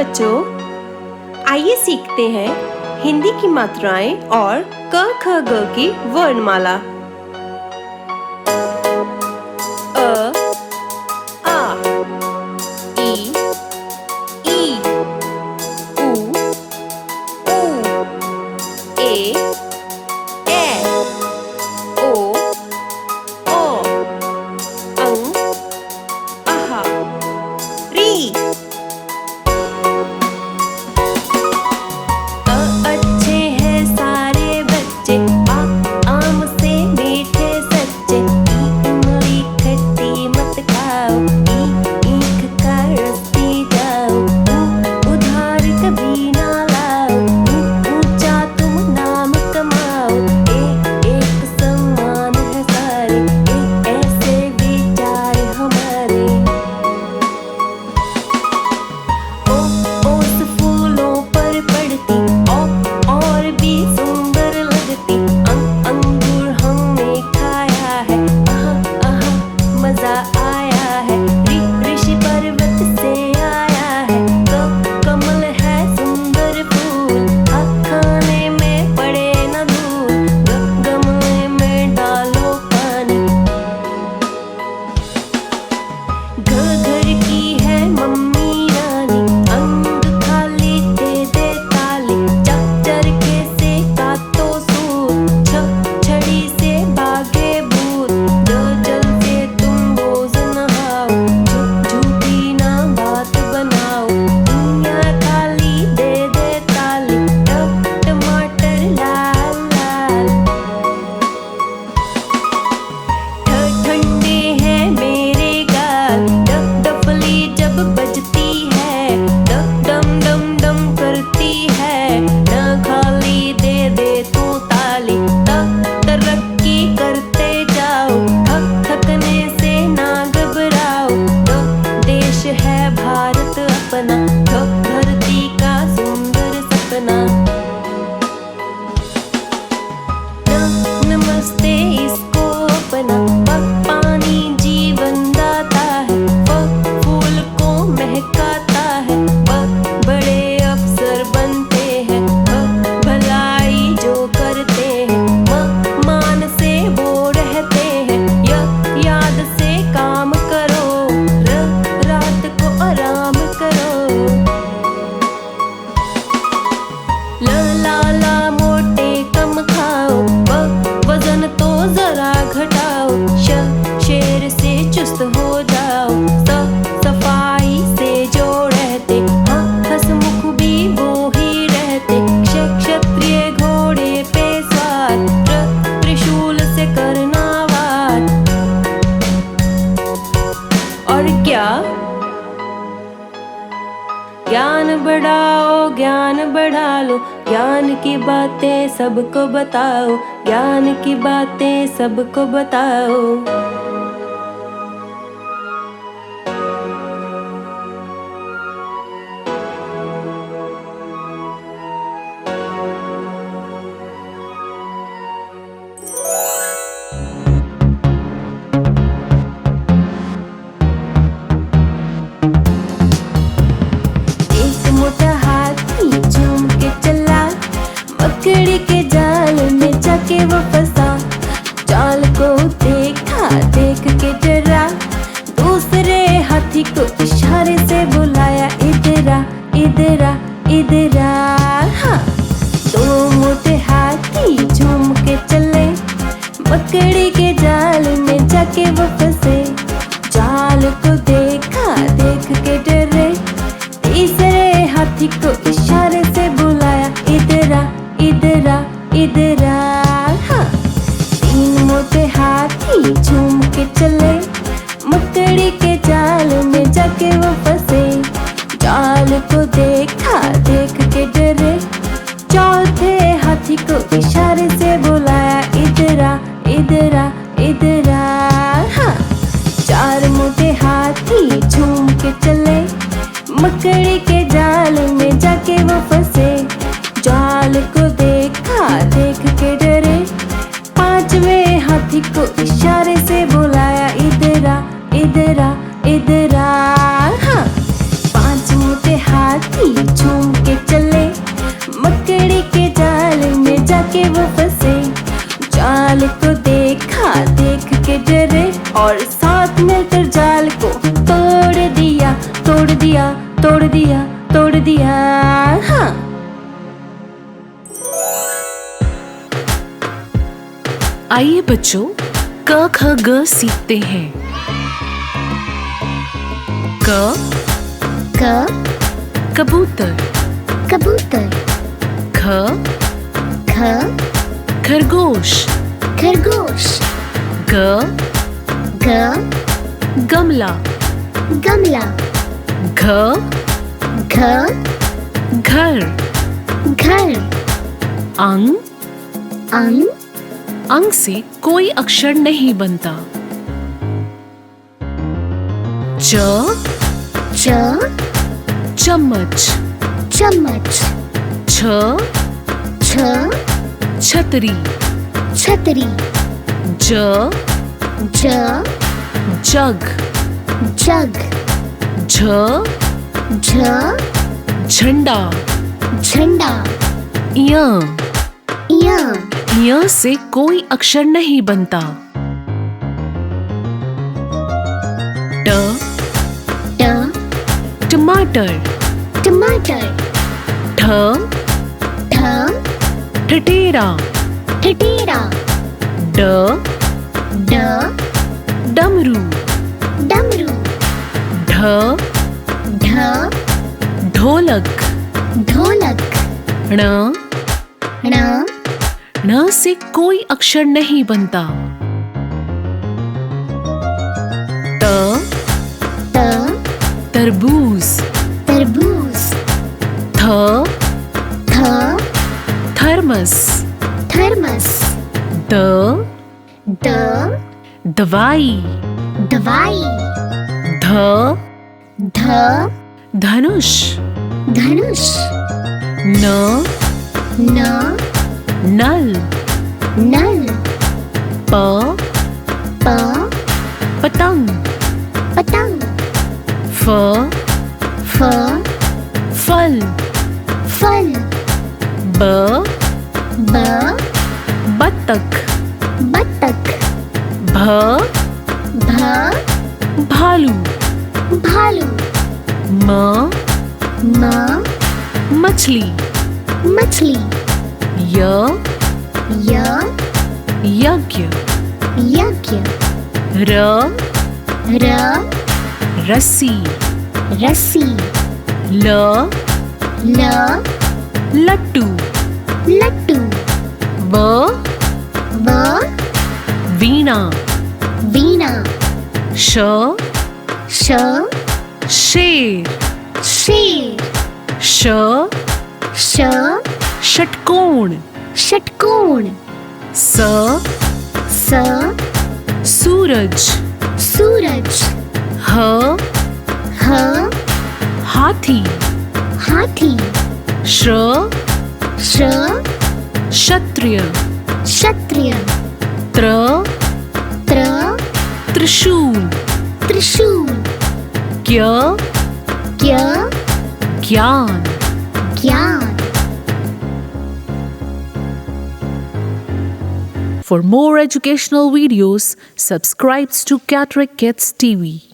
बच्चों, आइए सीखते हैं हिंदी की मात्राएं और क ख ग की वर्णमाला। अ, आ, ई, उ, ए, ओ, अं, आहा, री। अच्छे हैं सारे बच्चे, आम से मीठे सच्चे। इमली खट्टी मत खाओ, ईख का रस पी जाओ। उधार कभी ना लाओ, ऊंचा तुम नाम कमाओ। एक समान है सारे, ऐसे विचार हमारे। ओस फूलों पर पड़ती, और भी सुंदर लगती। अंगूर हमने खाया है, आहा मजा आया है। ऋषि पर्वत से आया है, कमल है सुंदर फूल। खाने में पड़े न दूर, गमले में डालो पानी। घर की है मम्मी रानी, अंग खाली दे दे ताली। चरखे से काटो सूत, छड़ी से भागे भूत। जल से तुम रोज नहाओ, झूठी ना बात बनाओ। दुनिया खाली दे दे ताली, टमाटर लाल लाल। ठंडे हैं मेरे गाल, डफली जब बजती है। डम डम डम करती है, ना खाली दे दे तू ताली। तरक्की करते जाओ, थकने से ना घबराओ। देश है भारत अपना, धरती का सुंदर सपना। नमस्ते इसको अपना, पानी जीवन दाता है। फूल को महकाता है, बड़े अफसर बनते हैं। भलाई जो करते हैं, मान से वो रहते हैं। याद से काम करो, रात को आराम करो। लाला मोटे कम खाओ, वजन तो जरा घटाओ। शेर से चुस्त हो जाओ, सफाई से जो रहते। हंसमुख भी वो ही रहते। क्षत्रिय घोड़े पे सवार, त्रिशूल से करना वार। और क्या? ज्ञान बढ़ाओ, ज्ञान बढ़ा लो। ज्ञान की बातें सबको बताओ, ज्ञान की बातें सबको बताओ। एक मोटा हाथी झूम के चला, मकड़ी के जाल में जाके वो फंसा। जाल को देखा, देख के डरा। दूसरे हाथी को इशारे से बुलाया, इधर आ, इधर आ, इधर आ। हाँ, दो मोटे हाथी झूम के चले, मकड़ी के जाल में जाके वो फंसे। जाल को देखा, देख के डरे। तीसरे हाथी को इशारे से बुलाया, इधर आ, इधर आ, इधर आ। हाँ, तीन मोटे हाथी झूम के चले, मकड़ी के जाल में जाके वो फंसे। जाल को देखा, देख के डरे। चौथे हाथी को इशारे से बुलाया, इधर आ, इधर आ, इधर आ। हाँ, चार मोटे हाथी झूम के चले, मकड़ी के जाल में जाके वो फंसे। जाल को देखा, देख के डरे। पांचवें हाथी को इशारे से बुलाया, इधर आ, इधर आ, इधर आ। हाँ, पांच मोटे हाथी हाँ। आइए बच्चों, क ख ग सीखते हैं। क कबूतर, कबूतर। ख खरगोश, खरगोश। ग गमला, गमला। घ घर, घर। अंग अंग से कोई अक्षर नहीं बनता। चम्मच, चम्मच। छतरी, छतरी। जग, जग। झंडा, झंडा। य से कोई अक्षर नहीं बनता। टमाटर, टमाटर। ठठेरा, ठठेरा। डमरू, डमरू। ढोलक, ढोलक। ण से कोई अक्षर नहीं बनता। तरबूज, तरबूज। Thermos, thermos. दवाई, दवाई। धनुष, धनुष। नल, नल। पतंग, पतंग। फल, फल। बत्तख, बत्तख। भालू, भालू। मछली, मछली। यज्ञ, यज्ञ। रस्सी, रस्सी। लट्टू, लट्टू। वीणा, वीणा। शेर, शेर। षटकोण, षटकोण। सूरज, सूरज। हाथी, हाथी। क्षत्रिय, क्षत्रिय। त्रिशूल, त्रिशूल। ज्ञान। ज्ञान। For more educational videos, subscribe to Catrack Kids TV.